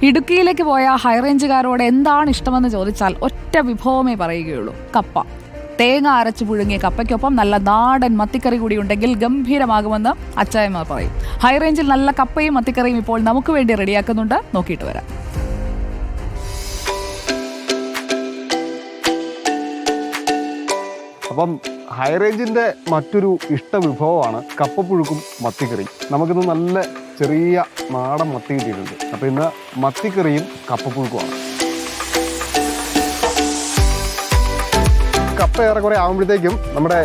ഇടുക്കിയിലേക്ക് പോയ ഹൈറേഞ്ചുകാരോട് എന്താണ് ഇഷ്ടമെന്ന് ചോദിച്ചാൽ ഒറ്റ വിഭവമേ പറയുകയുള്ളൂ: കപ്പ. തേങ്ങ അരച്ചു പുഴുങ്ങിയ കപ്പയ്ക്കൊപ്പം നല്ല നാടൻ മത്തിക്കറി കൂടി ഉണ്ടെങ്കിൽ ഗംഭീരമാകുമെന്ന് അച്ചായന്മാർ പറയും. ഹൈറേഞ്ചിൽ നല്ല കപ്പയും മത്തിക്കറിയും ഇപ്പോൾ നമുക്ക് വേണ്ടി റെഡിയാക്കുന്നുണ്ട്. നോക്കിയിട്ട് വരാം. അപ്പം ഹൈറേഞ്ചിൻ്റെ മറ്റൊരു ഇഷ്ട വിഭവമാണ് കപ്പപ്പുഴുക്കും മത്തിക്കറിയും. നമുക്കിന്ന് നല്ല ചെറിയ നാടൻ മത്തി കിട്ടിയിട്ടുണ്ട്. അപ്പോൾ ഇന്ന് മത്തിക്കറിയും കപ്പപ്പുഴുക്കുമാണ്. കപ്പ ഏറെക്കുറെ ആകുമ്പോഴത്തേക്കും നമ്മുടെ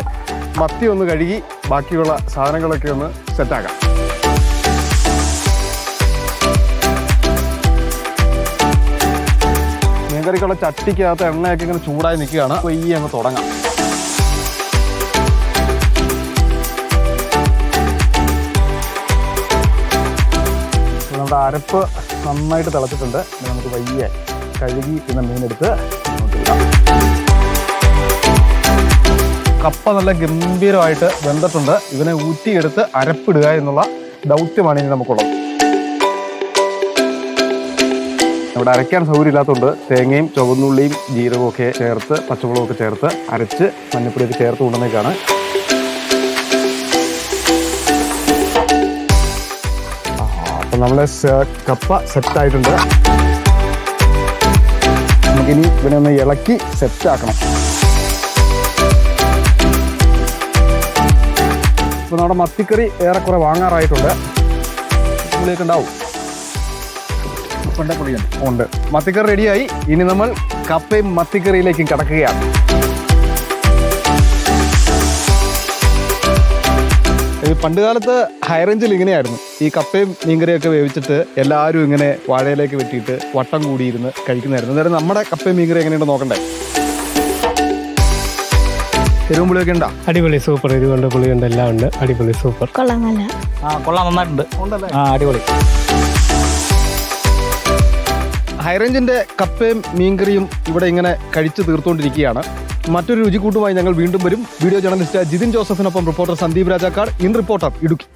മത്തി ഒന്ന് കഴുകി ബാക്കിയുള്ള സാധനങ്ങളൊക്കെ ഒന്ന് സെറ്റാക്കാം. മീൻകറിക്കുള്ള ചട്ടിക്കകത്ത് എണ്ണയൊക്കെ ഇങ്ങനെ ചൂടായി നിൽക്കുകയാണ്. അപ്പോൾ ഈ അങ്ങ് തുടങ്ങാം. നമ്മുടെ അരപ്പ് നന്നായിട്ട് തിളച്ചിട്ടുണ്ട്. നമുക്ക് വയ്യ കഴുകി പിന്നെ മീനെടുത്ത് ഇടാം. കപ്പ നല്ല ഗംഭീരമായിട്ട് വെന്തിട്ടുണ്ട്. ഇതിനെ ഊറ്റിയെടുത്ത് അരപ്പിടുക എന്നുള്ള ദൗത്യമാണ് ഇനി നമുക്കുള്ളത്. ഇവിടെ അരയ്ക്കാൻ സൗകര്യമില്ലാത്തതുകൊണ്ട് തേങ്ങയും ചുവന്നുള്ളിയും ജീരകവും ഒക്കെ ചേർത്ത് പച്ചമുളകൊക്കെ ചേർത്ത് അരച്ച് മഞ്ഞപ്പൊടിയൊക്കെ ചേർത്ത് കൊണ്ടുവന്നേക്കാണ്. അപ്പം നമ്മളെ കപ്പ സെറ്റായിട്ടുണ്ട്. നമുക്കിനി ഇതിനെ ഒന്ന് ഇളക്കി സെറ്റാക്കണം. ഇപ്പോൾ നമ്മുടെ മത്തിക്കറി ഏറെക്കുറെ വാങ്ങാറായിട്ടുണ്ട്. പുളിയൊക്കെ ഉണ്ടാവും. ഉണ്ട്. മത്തിക്കറി റെഡിയായി. ഇനി നമ്മൾ കപ്പയും മത്തിക്കറിയിലേക്കും കിടക്കുകയാണ്. പണ്ടുകാലത്ത് ഹൈറേഞ്ചിൽ ഇങ്ങനെയായിരുന്നു. ഈ കപ്പയും മീൻകറിയൊക്കെ വേവിച്ചിട്ട് എല്ലാവരും ഇങ്ങനെ വാഴയിലേക്ക് വെട്ടിയിട്ട് വട്ടം കൂടിയിരുന്ന് കഴിക്കുന്നതായിരുന്നു. അന്നേരം നമ്മുടെ കപ്പയും മീൻകറി എങ്ങനെയുണ്ട് നോക്കണ്ടേ? എരിവും പുളിയൊക്കെ ഉണ്ടോ? അടിപൊളി, സൂപ്പർ. എരിവുണ്ട്, പുളിയുണ്ട്, എല്ലാം ഉണ്ട്. അടിപൊളി, സൂപ്പർ. കൊള്ളാം, നന്നായിട്ടുണ്ട്. ഉണ്ടല്ലേ? അടിപൊളി. ഹൈറേഞ്ചിന്റെ കപ്പയും മീൻകറിയും ഇവിടെ ഇങ്ങനെ കഴിച്ചു തീർത്തുകൊണ്ടിരിക്കുകയാണ്. മറ്റൊരു രുചിക്കൂട്ടുമായി ഞങ്ങൾ വീണ്ടും വരും. വീഡിയോ ജേർണലിസ്റ്റ് ജിതിൻ ജോസഫിനൊപ്പം reporter Sandeep Rajakkad. In reporter Idukki.